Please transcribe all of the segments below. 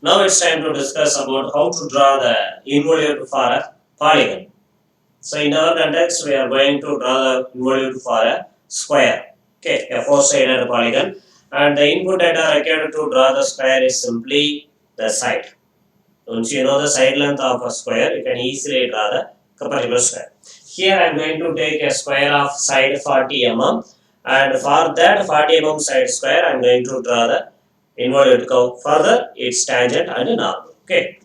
Now it's time to discuss about how to draw the involute for a polygon. So in our context, we are going to draw the involute for a square. Okay, a four-sided polygon. And the input data required to draw the square is simply the side. Once you know the side length of a square, you can easily draw the particular square. Here I am going to take a square of side 40 mm, and for that 40 mm side square I am going to draw the involute curve. Further, its tangent and normal. Okay.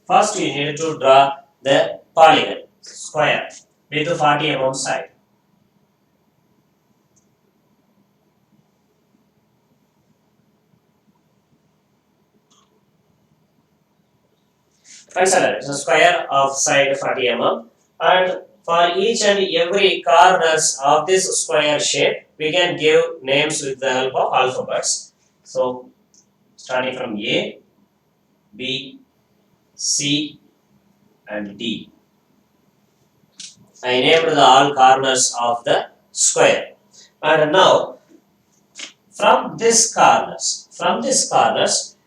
First, you need to draw the polygon square with 40 mm side. Consider it a square of side 40 mm, and for each and every corners of this square shape, we can give names with the help of alphabets. So, starting from A, B, C, and D. I named the all corners of the square. And now, from this corners,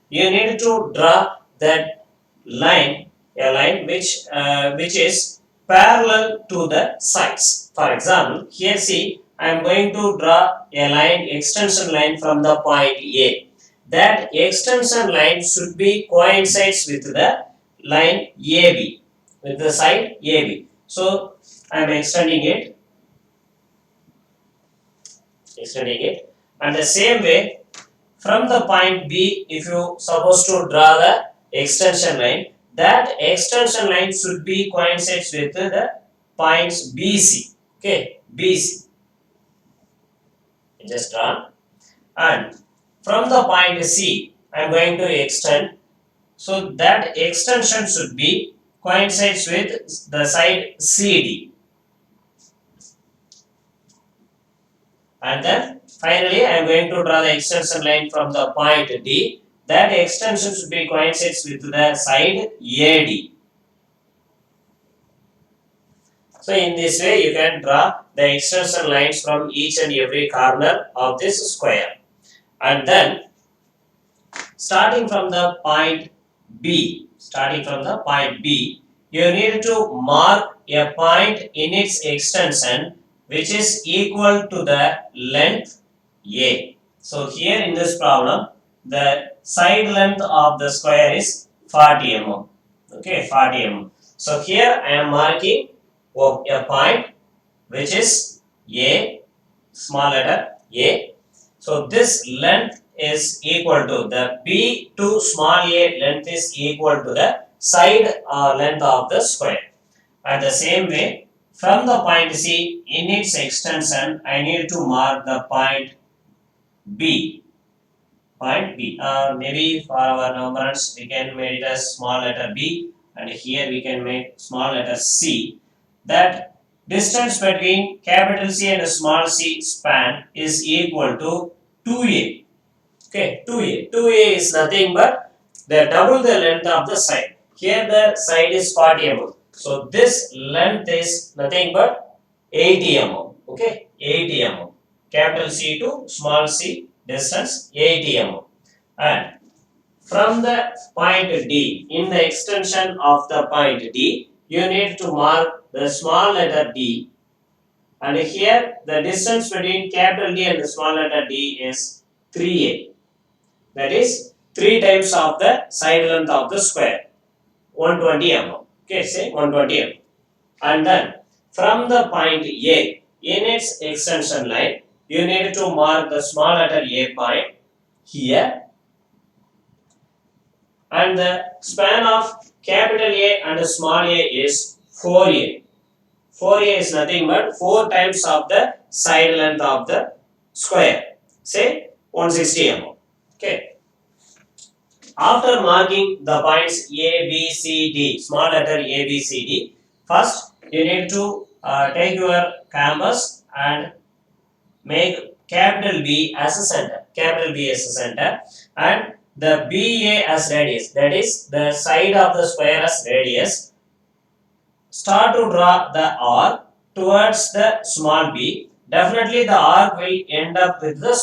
you need to draw that line, a line which is parallel to the sides. For example, here see, I am going to draw a line, extension line from the point A. That extension line should be coincides with the line AB, with the side AB. So I am extending it, and the same way from the point B, if you supposed to draw the extension line, that extension line should be coincides with the points BC. Okay, BC. Just draw, and from the point C, I am going to extend. So that extension should be coincides with the side CD. And then finally, I am going to draw the extension line from the point D. That extension should be coincides with the side AD. So in this way, you can draw the extension lines from each and every corner of this square. And then, starting from the point B, you need to mark a point in its extension which is equal to the length A. So here in this problem, the side length of the square is 40 mm. Okay, 40 mm. So here I am marking a point which is A, small letter A. So this length is equal to the B to small a length is equal to the side length of the square. And the same way, from the point C in its extension, I need to mark the point B. Maybe for our numerals, we can make it as small letter B, and here we can make small letter C. That distance between capital C and small c span is equal to 2a. Okay, 2a. 2a is nothing but the double the length of the side. Here the side is 40 mm. So this length is nothing but 80 mm. Okay, 80 mm. Capital C to small c distance 80 mm. And from the point D, in the extension of the point D, you need to mark the small letter D, and here the distance between capital D and the small letter D is 3a. That is 3 times of the side length of the square, 120 mm. Okay, say 120 mm. And then from the point A, in its extension line, you need to mark the small letter A point here, and the span of capital A and small a is 4a. 4a is nothing but 4 times of the side length of the square, say 160 mm. Okay. After marking the points A, B, C, D, small letter A, B, C, D, first you need to take your canvas and make capital B as a center, and the BA as radius, that is the side of the square as radius. Start to draw the arc towards the small b. Definitely the arc will end up with the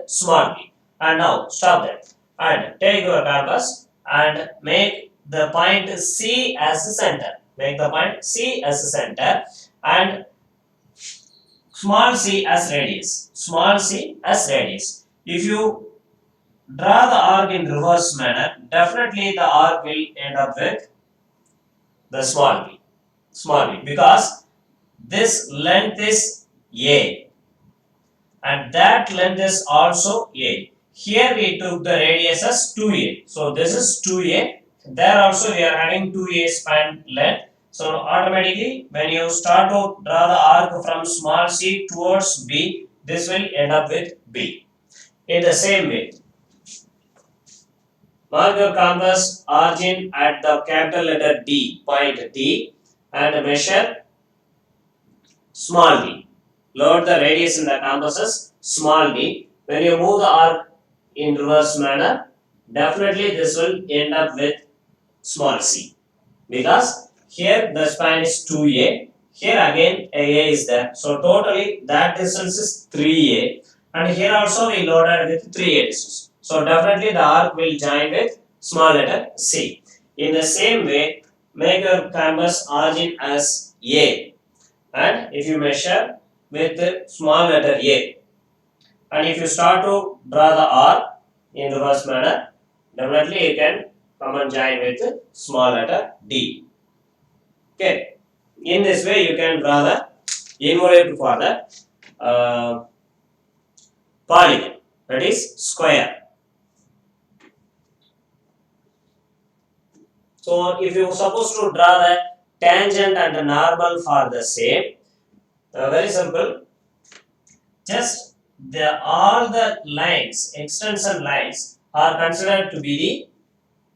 small b. And now stop there and take your compass and make the point C as the center. Make the point C as the center and small c as radius. Small c as radius. If you draw the arc in reverse manner, definitely the arc will end up with the small b. Small b because this length is a and that length is also a. Here we took the radius as 2a. So this is 2a. There also we are having 2a span length. So automatically when you start to draw the arc from small c towards b, this will end up with b. In the same way, mark your compass origin at the capital letter D, point D, and measure small d. Load the radius in the compass as small d. When you move the arc in reverse manner, definitely this will end up with small c. Because here the span is 2a, here again a is there. So totally that distance is 3a, and here also we loaded with 3a distance. So definitely the arc will join with small letter c. In the same way, make your canvas origin as a, and if you measure with the small letter a, and if you start to draw the arc in reverse manner, definitely you can come and join with the small letter d. Okay, in this way you can draw the envelope for the polygon, that is square. So if you supposed to draw the tangent and the normal for the same, very simple. Just all the lines, extension lines are considered to be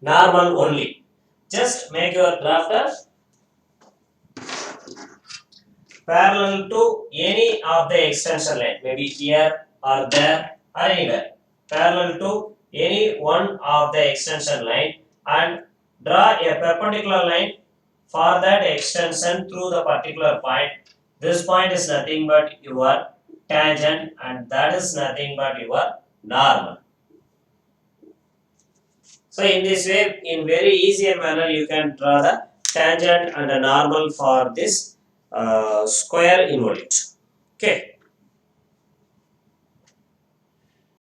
the normal only. Just make your drafter parallel to any of the extension line, maybe here or there or anywhere, parallel to any one of the extension line, and draw a perpendicular line for that extension through the particular point. This point is nothing but your tangent, and that is nothing but your normal. So in this way, in very easier manner, you can draw the tangent and the normal for this square involute. Okay.